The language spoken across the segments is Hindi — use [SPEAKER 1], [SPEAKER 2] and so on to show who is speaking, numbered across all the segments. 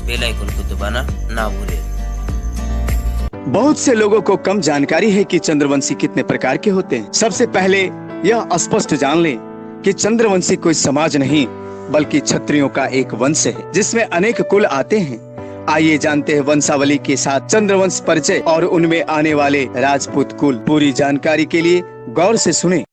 [SPEAKER 1] बेल आइकन को दबाना ना भूलें।
[SPEAKER 2] बहुत से लोगों को कम जानकारी है कि चंद्रवंशी कितने प्रकार के होते हैं। सबसे पहले यह स्पष्ट जान लें कि चंद्रवंशी कोई समाज नहीं बल्कि क्षत्रियों का एक वंश है जिसमें अनेक कुल आते हैं। आइए जानते हैं वंशावली के साथ चंद्रवंश परिचय और उनमें आने वाले राजपूत कुल। पूरी जानकारी के लिए गौर से सुनें।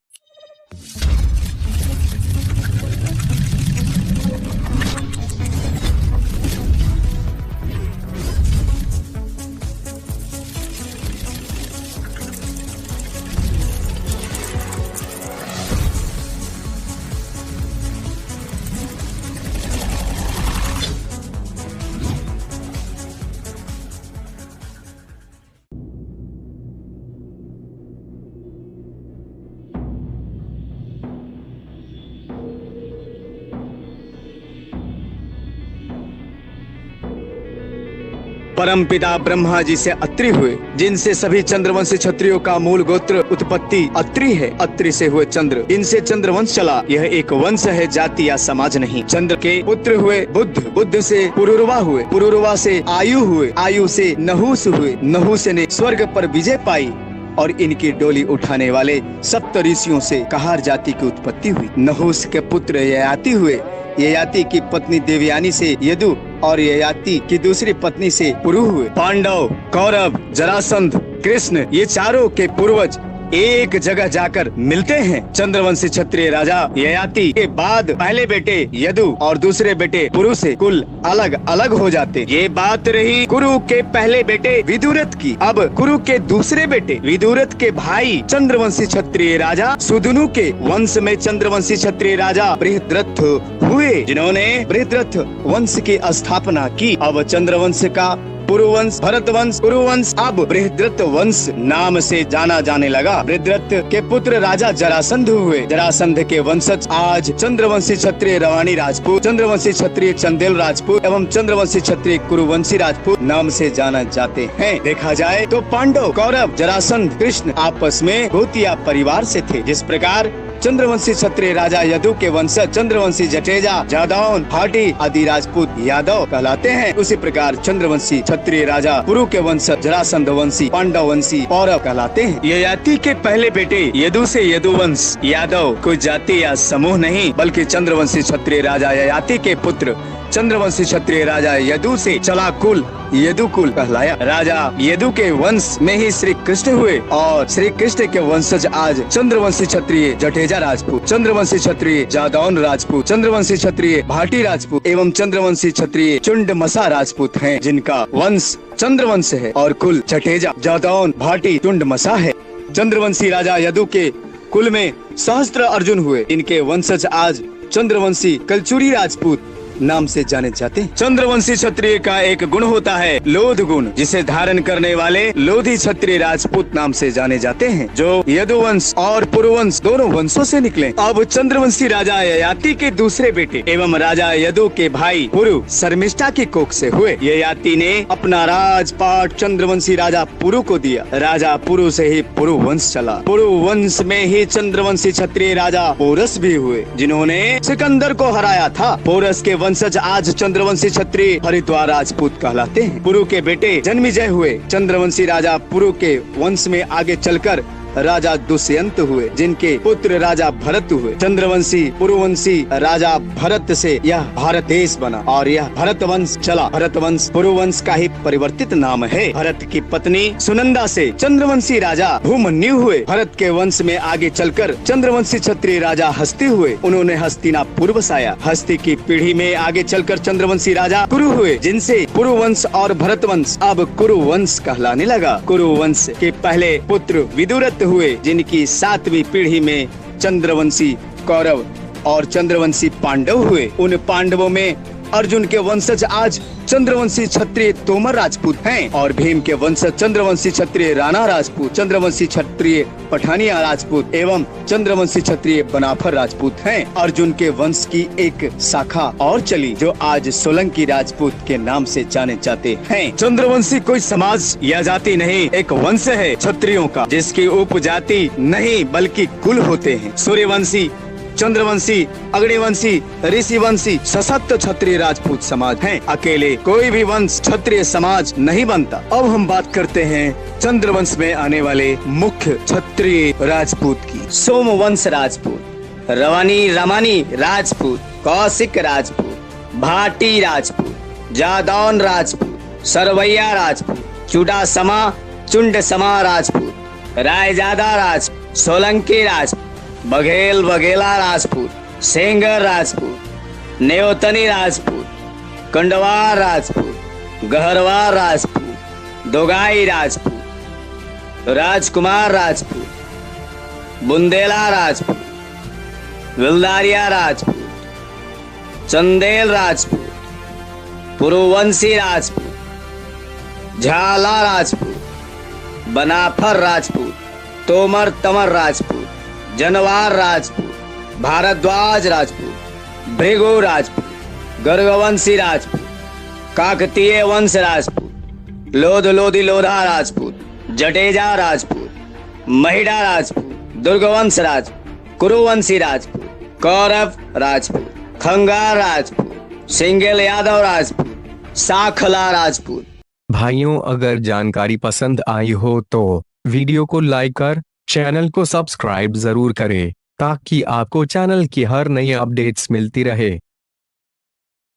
[SPEAKER 2] परमपिता ब्रह्मा जी से अत्रि हुए, जिनसे सभी चंद्रवंशी क्षत्रियों का मूल गोत्र उत्पत्ति अत्रि है। अत्रि से हुए चंद्र, इनसे चंद्रवंश चला। यह एक वंश है, जाति या समाज नहीं। चंद्र के पुत्र हुए बुद्ध, बुद्ध से पुरुरवा हुए, पुरुरवा से आयु हुए, आयु से नहुस हुए, नहुस ने स्वर्ग पर विजय पाई और इनकी डोली उठाने वाले सप्त ऋषियों से कहार जाति की उत्पत्ति हुई। नहुस के पुत्र ययाति हुए, ययाति की पत्नी देवयानी से यदु और ययाति की दूसरी पत्नी से पुरु हुए। पांडव, कौरव, जरासंध, कृष्ण ये चारों के पूर्वज एक जगह जाकर मिलते हैं। चंद्रवंशी क्षत्रिय राजा ययाति के बाद पहले बेटे यदु और दूसरे बेटे पुरु से कुल अलग अलग हो जाते। ये बात रही कुरु के पहले बेटे विदुरथ की। अब कुरु के दूसरे बेटे विदुरथ के भाई चंद्रवंशी क्षत्रिय राजा सुदुनु के वंश में चंद्रवंशी क्षत्रिय राजा बृहद्रथ हुए, जिन्होंने बृहद्रथ वंश की स्थापना की। अब चंद्रवंश का पुरुवंश, भरतवंश, कुरुवंश अब बृहद्रथ वंश नाम से जाना जाने लगा। बृहद्रथ के पुत्र राजा जरासंध हुए। जरासंध के वंशज आज चंद्रवंशी क्षत्रिय रवानी राजपूत, चंद्रवंशी क्षत्रिय चंदेल राजपूत एवं चंद्रवंशी क्षत्रिय कुरुवंशी राजपूत नाम से जाना जाते हैं। देखा जाए तो पांडव, कौरव, जरासंध, कृष्ण आपस में भूतिया परिवार से थे। जिस प्रकार चंद्रवंशी क्षत्रिय राजा यदु के वंशज चंद्रवंशी जटेजा, जादौन, भाटी आदि राजपूत यादव कहलाते हैं, उसी प्रकार चंद्रवंशी क्षत्रिय राजा पुरु के वंशज जरासंध वंशी, पांडव वंशी, पौरव कहलाते हैं। ययाति के पहले बेटे यदु से यदुवंश, यादव कोई जाति या समूह नहीं बल्कि चंद्रवंशी क्षत्रिय राजा ययाति के पुत्र चंद्रवंशी क्षत्रिय राजा यदु से चला कुल यदु कुल कहलाया। राजा यदु के वंश में ही श्री कृष्ण हुए और श्री कृष्ण के वंशज आज चंद्रवंशी क्षत्रिय जटेजा राजपूत, चंद्रवंशी क्षत्रिय जादौन राजपूत, चंद्रवंशी क्षत्रिय भाटी राजपूत एवं चंद्रवंशी क्षत्रिय चुंडमसा राजपूत हैं, जिनका वंश चंद्रवंश है और कुल जटेजा, जादौन, भाटी, चुंडमसा है। चंद्रवंशी राजा यदु के कुल में सहस्त्र अर्जुन हुए। इनके वंशज आज चंद्रवंशी कलचुरी राजपूत नाम से जाने जाते हैं। चंद्रवंशी क्षत्रिय का एक गुण होता है लोध गुण, जिसे धारण करने वाले लोधी क्षत्रिय राजपूत नाम से जाने जाते हैं, जो यदुवंश और पुरुवंश दोनों वंशों से निकले। अब चंद्रवंशी राजा ययाति के दूसरे बेटे एवं राजा यदु के भाई पुरु शर्मिष्ठा की कोख से हुए। ययाति ने अपना राजपाट चंद्रवंशी राजा पुरु को दिया। राजा पुरु से ही पुरु वंश चला। पुरु वंश में ही चंद्रवंशी क्षत्रिय राजा पोरस भी हुए, जिन्होंने सिकंदर को हराया था। पोरस के वंशज आज चंद्रवंशी क्षत्रिय हरिद्वार राजपूत कहलाते हैं। पुरु के बेटे जन्मेजय हुए। चंद्रवंशी राजा पुरु के वंश में आगे चलकर राजा दुष्यंत हुए, जिनके पुत्र राजा भरत हुए। चंद्रवंशी पुरुवंशी राजा भरत से यह भारत देश बना और यह भरत वंश चला। भरत वंश पुरुवंश का ही परिवर्तित नाम है। भरत की पत्नी सुनंदा से चंद्रवंशी राजा भूमन्यु हुए। भरत के वंश में आगे चलकर चंद्रवंशी क्षत्रिय राजा हस्ती हुए। उन्होंने हस्तिनापुर बसाया। हस्ती की पीढ़ी में आगे चलकर चंद्रवंशी राजा कुरु हुए, जिनसे पुरुवंश और भरत वंश अब कुरुवंश कहलाने लगा। कुरुवंश के पहले पुत्र विदुरथ हुए, जिनकी 7वीं पीढ़ी में चंद्रवंशी कौरव और चंद्रवंशी पांडव हुए। उन पांडवों में अर्जुन के वंशज आज चंद्रवंशी क्षत्रिय तोमर राजपूत हैं और भीम के वंशज चंद्रवंशी क्षत्रिय राणा राजपूत, चंद्रवंशी क्षत्रिय पठानिया राजपूत एवं चंद्रवंशी क्षत्रिय बनाफर राजपूत हैं। अर्जुन के वंश की एक शाखा और चली, जो आज सोलंकी राजपूत के नाम से जाने जाते हैं। चंद्रवंशी कोई समाज या जाति नहीं, एक वंश है क्षत्रियों का, जिसकी उपजाति नहीं बल्कि कुल होते हैं। सूर्यवंशी चंद्रवंशी, अग्निवंशी, ऋषिवंशी सशक्त क्षत्रिय राजपूत समाज हैं। अकेले कोई भी वंश क्षत्रिय समाज नहीं बनता। अब हम बात करते हैं चंद्रवंश में आने वाले मुख्य क्षत्रिय राजपूत की। सोमवंश राजपूत, रवानी रमानी राजपूत, कौशिक राजपूत, भाटी राजपूत, जादौन राजपूत, सरवैया राजपूत, चुडासमा चुंडसमा राजपूत, रायजादा राजपूत, सोलंकी राजपूत, बघेल बघेला राजपूत, सेंगर राजपूत, नेवतनी राजपूत, कंडवार राजपूत, गहरवार राजपूत, दोगाई राजपूत, राजकुमार राजपूत, बुंदेला राजपूत, विलदारिया राजपूत, चंदेल राजपूत, पुरुवंशी राजपूत, झाला राजपूत, बनाफर राजपूत, तोमर तमर राजपूत, जनवार राजपूत, भारद्वाज राजपूत, भृगु राजपूत, गर्गवंशी राजपूत, काकतीय वंश राजपूत, लोध लोधी लोधा राजपूत, जडेजा राजपूत, महिड़ा राजपूत, दुर्गवंश राजपूत, कुरुवंशी राजपूत, कौरव राजपूत, खंगार राजपूत, सिंगल यादव राजपूत, साखला राजपूत।
[SPEAKER 3] भाइयों, अगर जानकारी पसंद आई हो तो वीडियो को लाइक कर चैनल को सब्सक्राइब जरूर करें ताकि आपको चैनल की हर नई अपडेट्स मिलती रहे।